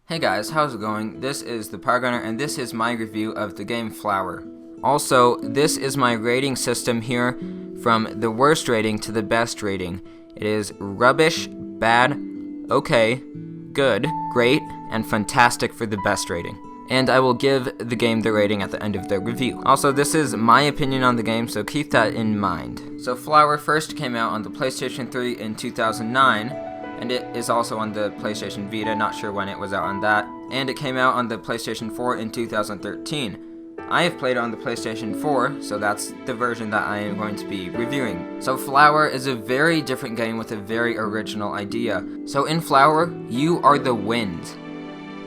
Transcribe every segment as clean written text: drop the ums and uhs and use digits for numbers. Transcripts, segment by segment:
Hey guys, how's it going? This is the Paragoner, and this is my review of the game Flower. Also, this is my rating system here from the worst rating to the best rating. It is rubbish, bad, okay, good, great, and fantastic for the best rating. And I will give the game the rating at the end of the review. Also, this is my opinion on the game, so keep that in mind. So Flower first came out on the PlayStation 3 in 2009, and it is also on the PlayStation Vita, not sure when it was out on that, and it came out on the PlayStation 4 in 2013. I have played it on the PlayStation 4, so that's the version that I am going to be reviewing. So Flower is a very different game with a very original idea. So in Flower, you are the wind.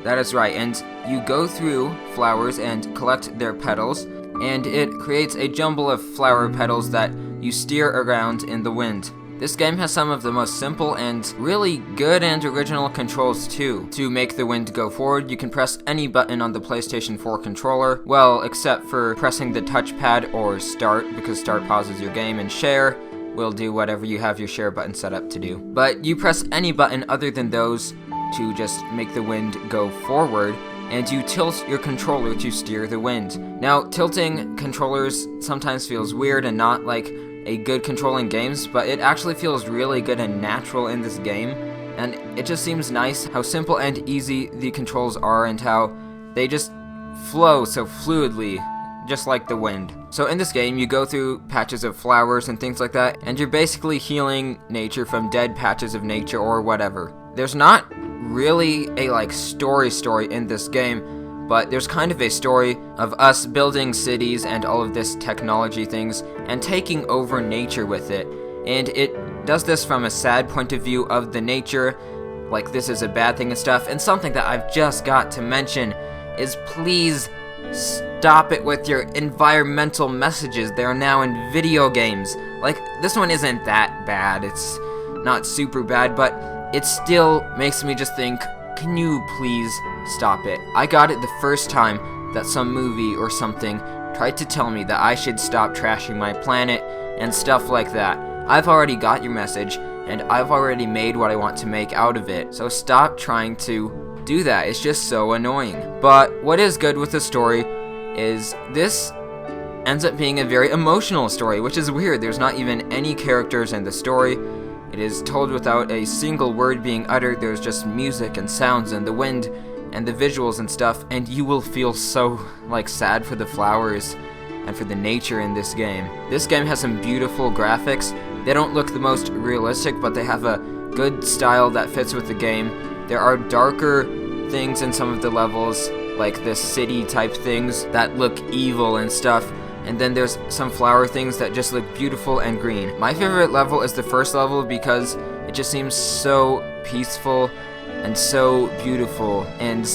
That is right, and you go through flowers and collect their petals, and it creates a jumble of flower petals that you steer around in the wind. This game has some of the most simple and really good and original controls too. To make the wind go forward, you can press any button on the PlayStation 4 controller, well, except for pressing the touchpad or start, because start pauses your game, and share will do whatever you have your share button set up to do. But you press any button other than those to just make the wind go forward, and you tilt your controller to steer the wind. Now, tilting controllers sometimes feels weird and not like a good control in games, but it actually feels really good and natural in this game, and it just seems nice how simple and easy the controls are and how they just flow so fluidly, just like the wind. So in this game, you go through patches of flowers and things like that, and you're basically healing nature from dead patches of nature or whatever. There's not really a story in this game, but there's kind of a story of us building cities and all of this technology things and taking over nature with it. And it does this from a sad point of view of the nature, like this is a bad thing and stuff. And something that I've just got to mention is please stop it with your environmental messages. They are now in video games. Like, this one isn't that bad. It's not super bad, but it still makes me just think, can you please stop it? I got it the first time that some movie or something tried to tell me that I should stop trashing my planet and stuff like that. I've already got your message, and I've already made what I want to make out of it, so stop trying to do that. It's just so annoying. But what is good with the story is this ends up being a very emotional story, which is weird. There's not even any characters in the story. It is told without a single word being uttered. There's just music and sounds and the wind and the visuals and stuff, and you will feel so sad for the flowers and for the nature in this game. This game has some beautiful graphics. They don't look the most realistic, but they have a good style that fits with the game. There are darker things in some of the levels, like the city type things that look evil and stuff. And then there's some flower things that just look beautiful and green. My favorite level is the first level because it just seems so peaceful and so beautiful. And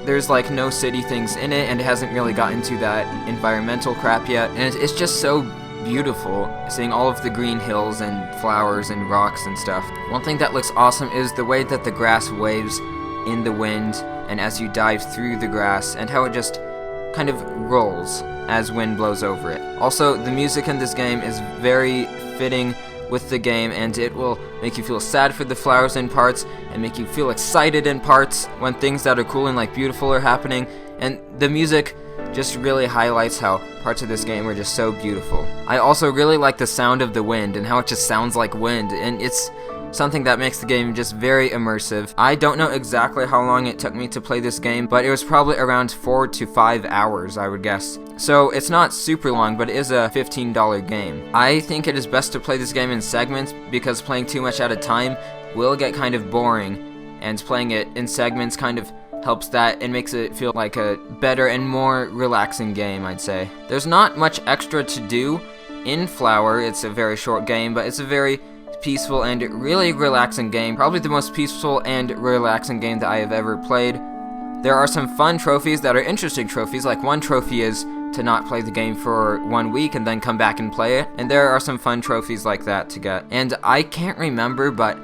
there's no city things in it, and it hasn't really gotten to that environmental crap yet. And it's just so beautiful, seeing all of the green hills and flowers and rocks and stuff. One thing that looks awesome is the way that the grass waves in the wind and as you dive through the grass, and how it just kind of rolls as wind blows over it. Also, the music in this game is very fitting with the game, and it will make you feel sad for the flowers in parts and make you feel excited in parts when things that are cool and beautiful are happening. And the music just really highlights how parts of this game are just so beautiful. I also really like the sound of the wind and how it just sounds like wind, and it's something that makes the game just very immersive. I don't know exactly how long it took me to play this game, but it was probably around 4 to 5 hours, I would guess. So it's not super long, but it is a $15 game. I think it is best to play this game in segments, because playing too much at a time will get kind of boring, and playing it in segments kind of helps that and makes it feel like a better and more relaxing game, I'd say. There's not much extra to do in Flower. It's a very short game, but it's a very peaceful and really relaxing game. Probably the most peaceful and relaxing game that I have ever played. There are some fun trophies that are interesting trophies. Like, one trophy is to not play the game for 1 week and then come back and play it. And there are some fun trophies like that to get. And I can't remember, but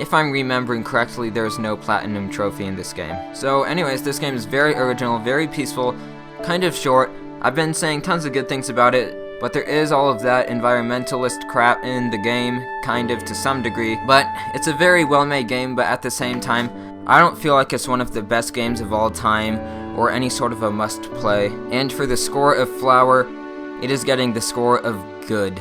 if I'm remembering correctly, there's no platinum trophy in this game. So anyways, this game is very original, very peaceful, kind of short. I've been saying tons of good things about it, but there is all of that environmentalist crap in the game, kind of to some degree. But it's a very well-made game, but at the same time, I don't feel like it's one of the best games of all time, or any sort of a must-play. And for the score of Flower, it is getting the score of good.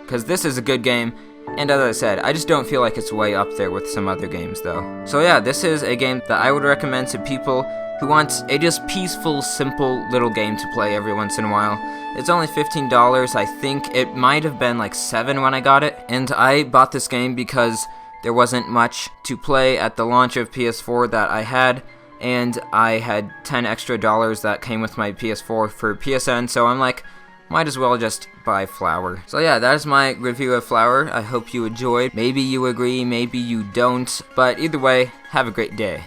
Because this is a good game, and as I said, I just don't feel like it's way up there with some other games though. So yeah, this is a game that I would recommend to people who want a just peaceful, simple little game to play every once in a while. It's only $15, I think it might have been like $7 when I got it, and I bought this game because there wasn't much to play at the launch of PS4 that I had, and I had $10 extra that came with my PS4 for PSN, so I'm like, might as well just buy Flower. So yeah, that is my review of Flower. I hope you enjoyed. Maybe you agree, maybe you don't, but either way, have a great day.